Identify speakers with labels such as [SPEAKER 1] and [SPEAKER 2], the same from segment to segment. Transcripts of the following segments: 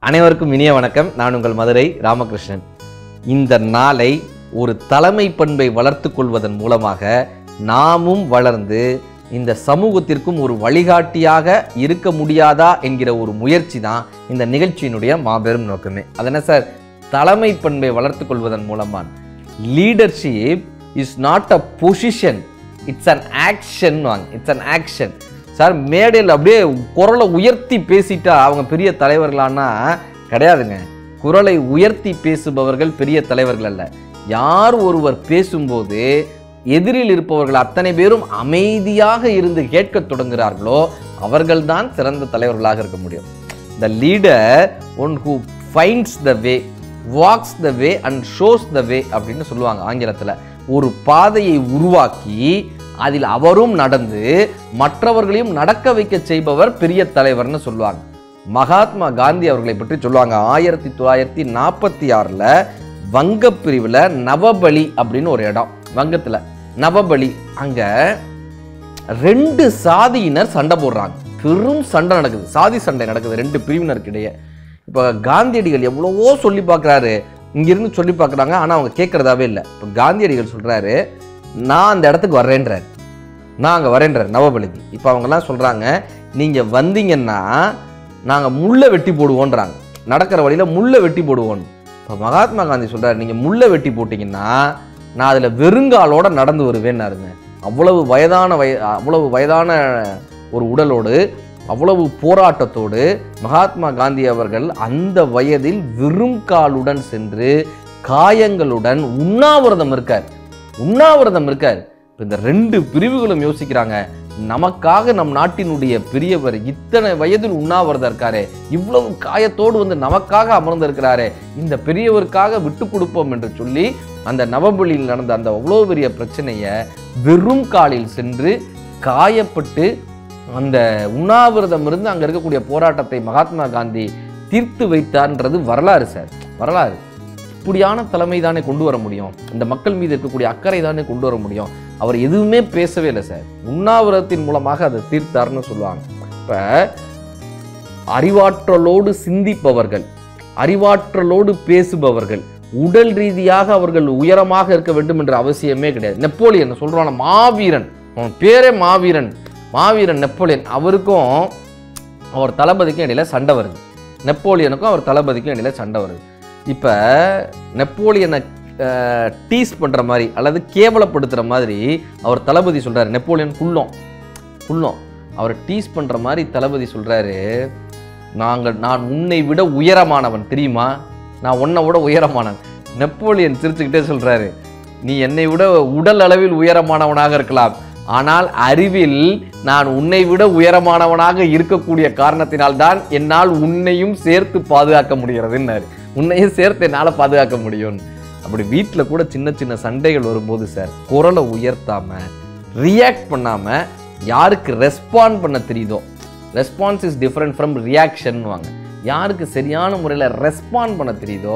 [SPEAKER 1] அனைவருக்கும் இனிய வணக்கம். நான் உங்கள் மதுரை ராமகிருஷ்ணன். இந்த நாளை ஒரு தலைமை பண்பை வளர்த்து கொள்வதன் மூலமாக நாமும் வளர்ந்து இந்த சமூகத்திற்கும் ஒரு வழிகாட்டியாக இருக்க முடியாதா என்கிற ஒரு முயற்சி தான் இந்த நிகழ்ச்சியினுடைய மாபெரும் நோக்கமே. அதென்ன சார், தலைமை பண்பை வளர்த்து கொள்வதன் மூலமா leadership is not a position, it's an action. It's an action sir. மேடையில் அப்படியே குரலை உயர்த்தி பேசிட்டா அவங்க பெரிய தலைவர்களானா கிடையாதுங்க. குரலை உயர்த்தி பேசுபவர்கள் பெரிய தலைவர்கள் அல்ல. யார் ஒருவர் பேசும்போது எதிரில் இருப்பவர்கள் அத்தனை பேரும் அமைதியாக இருந்து கேட்க தொடங்குகிறார்களோ அவர்கள்தான் சிறந்த தலைவர்களாக இருக்க முடியும். The leader one who finds the way, walks the way and shows the way அப்படின்னு சொல்லுவாங்க ஆங்கிலத்தில். ஒரு பாதையை உருவாக்கி அதில் அவரும் நடந்து மற்றவர்களையும் நடக்க வைக்க செய்பவர் பெரிய தலைவர்னு சொல்லுவாங்க. மகாத்மா காந்தி அவர்களை பற்றி சொல்லுவாங்க. 1946 வங்க பிரிவில் நவபலி அப்படின்னு ஒரு இடம், வங்கத்தில் நவபலி. அங்க 2 சாதியினர் சண்டை போடுறாங்க. பெரும் சண்டை நடக்குது, சாதி சண்டை நடக்குது 2 பிரிவினருக்கு இடையே. இப்போ காந்தியடிகள் எவ்வளவோ சொல்லி பார்க்குறாரு, இங்கிருந்து சொல்லி பார்க்குறாங்க, ஆனால் அவங்க கேட்கறதாவே இல்லை. இப்போ காந்தியடிகள் சொல்றாரு, நான் அந்த இடத்துக்கு வர்றேன்றார், நான் அங்கே வரேன்றார் நவபலிக்கு. இப்போ அவங்கெல்லாம் சொல்கிறாங்க, நீங்கள் வந்தீங்கன்னா நாங்கள் முள்ளை வெட்டி போடுவோன்றாங்க, நடக்கிற வழியில் முள்ளை வெட்டி போடுவோம். இப்போ மகாத்மா காந்தி சொல்கிறார், நீங்கள் முள்ளை வெட்டி போட்டிங்கன்னா நான் அதில் வெறுங்காலோடு நடந்து வருவேன்னாருங்க. அவ்வளவு வயதான ஒரு உடலோடு, அவ்வளவு போராட்டத்தோடு மகாத்மா காந்தி அவர்கள் அந்த வயதில் வெறும் காலுடன் சென்று காயங்களுடன் உண்ணாவிரதம் இருக்கார். இந்த 2 பிரிவுகளும் யோசிக்கிறாங்க, நமக்காக நம் நாட்டினுடைய பெரியவர் இத்தனை வயதில் உண்ணாவிரதம் இருக்காரே, இவ்வளவு காயத்தோடு வந்து நமக்காக அமர்ந்திருக்கிறாரே, இந்த பெரியவருக்காக விட்டு கொடுப்போம் என்று சொல்லி அந்த நவபலியில் நடந்த அந்த அவ்வளோ பெரிய பிரச்சனையை வெறும் காலில் சென்று காயப்பட்டு அந்த உண்ணாவிரதம் இருந்து அங்கே இருக்கக்கூடிய போராட்டத்தை மகாத்மா காந்தி தீர்த்து வைத்தார்ன்றது வரலாறு சார், வரலாறு. இப்படியான தலைமை தானே கொண்டு வர முடியும், இந்த மக்கள் மீது இருக்கக்கூடிய அக்கறை தானே கொண்டு வர முடியும். அவர் எதுவுமே பேசவே இல்லை சார், உண்ணாவிரதத்தின் மூலமாக அதை தீர்த்தார்னு சொல்லுவாங்க. இப்போ அறிவாற்றலோடு சிந்திப்பவர்கள், அறிவாற்றலோடு பேசுபவர்கள், உடல் ரீதியாக அவர்கள் உயரமாக இருக்க வேண்டும் என்ற அவசியமே கிடையாது. நெப்போலியன் சொல்றான மாவீரன், அவன் பேரே மாவீரன், மாவீரன் நெப்போலியன். அவருக்கும் அவர் தளபதிக்கும் இடையில சண்டை வருது, நெப்போலியனுக்கும் அவர் தளபதிக்கும் இடையில சண்டை வருது. இப்போ நெப்போலியனை டீஸ் பண்ணுற மாதிரி அல்லது கேவலப்படுத்துகிற மாதிரி அவர் தளபதி சொல்கிறாரு, நெப்போலியன் குள்ளம் அவர் டீஸ் பண்ணுற மாதிரி தளபதி சொல்கிறாரு, நான் உன்னை விட உயரமானவன் தெரியுமா, நான் உன்னை விட உயரமானவன். நெப்போலியன் சிரிச்சுக்கிட்டே சொல்கிறாரு, நீ என்னை விட உடல் அளவில் உயரமானவனாக இருக்கலாம், ஆனால் அறிவில் நான் உன்னை விட உயரமானவனாக இருக்கக்கூடிய காரணத்தினால்தான் என்னால் உன்னையும் சேர்த்து பாதுகாக்க முடிகிறதுன்னாரு. உன்னையும் சேர்த்து என்னால் பாதுகாக்க முடியும். அப்படி வீட்டில் கூட சின்ன சின்ன சண்டைகள் வரும்போது சார், குரலை உயர்த்தாம ரியாக்ட் பண்ணாம யாருக்கு ரெஸ்பாண்ட் பண்ண தெரியுதோ, response is different from reaction வாங்க, யாருக்கு சரியான முறையில் ரெஸ்பாண்ட் பண்ண தெரியுதோ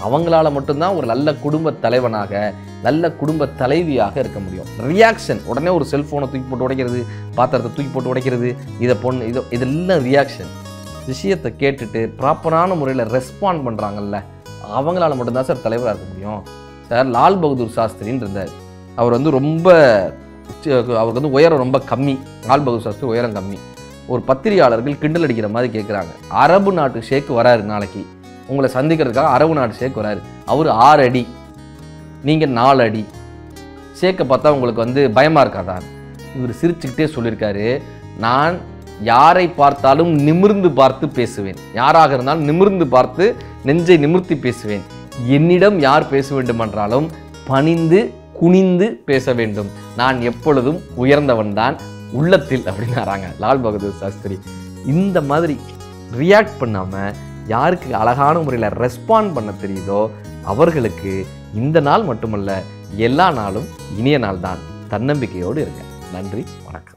[SPEAKER 1] அவங்களால மட்டும்தான் ஒரு நல்ல குடும்ப தலைவனாக, நல்ல குடும்ப தலைவியாக இருக்க முடியும். ரியாக்ஷன், உடனே ஒரு செல்ஃபோனை தூக்கி போட்டு உடைக்கிறது, பாத்திரத்தை தூக்கி போட்டு உடைக்கிறது, இதெல்லாம் ரியாக்ஷன். விஷயத்தை கேட்டுட்டு ப்ராப்பரான முறையில் ரெஸ்பாண்ட் பண்ணுறாங்கல்ல, அவங்களால மட்டும்தான் சார் தலைவராக இருக்க முடியும். சார் லால் பகதூர் சாஸ்திரின்னு இருந்தார், அவர் வந்து அவருக்கு வந்து உயரம் ரொம்ப கம்மி, லால் பகதூர் சாஸ்திரி உயரம் கம்மி. ஒரு பத்திரிகையாளர்கள் கிண்டல் அடிக்கிற மாதிரி கேட்குறாங்க, அரபு நாட்டு ஷேக் வராரு நாளைக்கு உங்களை சந்திக்கிறதுக்காக, அரபு நாட்டு ஷேக் வராரு, அவர் 6 அடி, நீங்கள் 4 அடி, ஷேக்கை பார்த்தா உங்களுக்கு வந்து பயமாக இருக்காதா? இவர் சிரிச்சுக்கிட்டே சொல்லியிருக்காரு, நான் யாரை பார்த்தாலும் நிமிர்ந்து பார்த்து பேசுவேன், யாராக இருந்தாலும் நிமிர்ந்து பார்த்து நெஞ்சை நிமிர்த்தி பேசுவேன், என்னிடம் யார் பேச வேண்டுமென்றாலும் பணிந்து குனிந்து பேச வேண்டும், நான் எப்பொழுதும் உயர்ந்தவன் தான் உள்ளத்தில் அப்படின்னாராங்க லால் பகதூர் சாஸ்திரி. இந்த மாதிரி ரியாக்ட் பண்ணாமல் யாருக்கு அழகான முறையில் ரெஸ்பாண்ட் பண்ண தெரியுதோ அவர்களுக்கு இந்த நாள் மட்டுமல்ல எல்லா நாளும் இனிய நாள் தான். தன்னம்பிக்கையோடு இருங்க. நன்றி, வணக்கம்.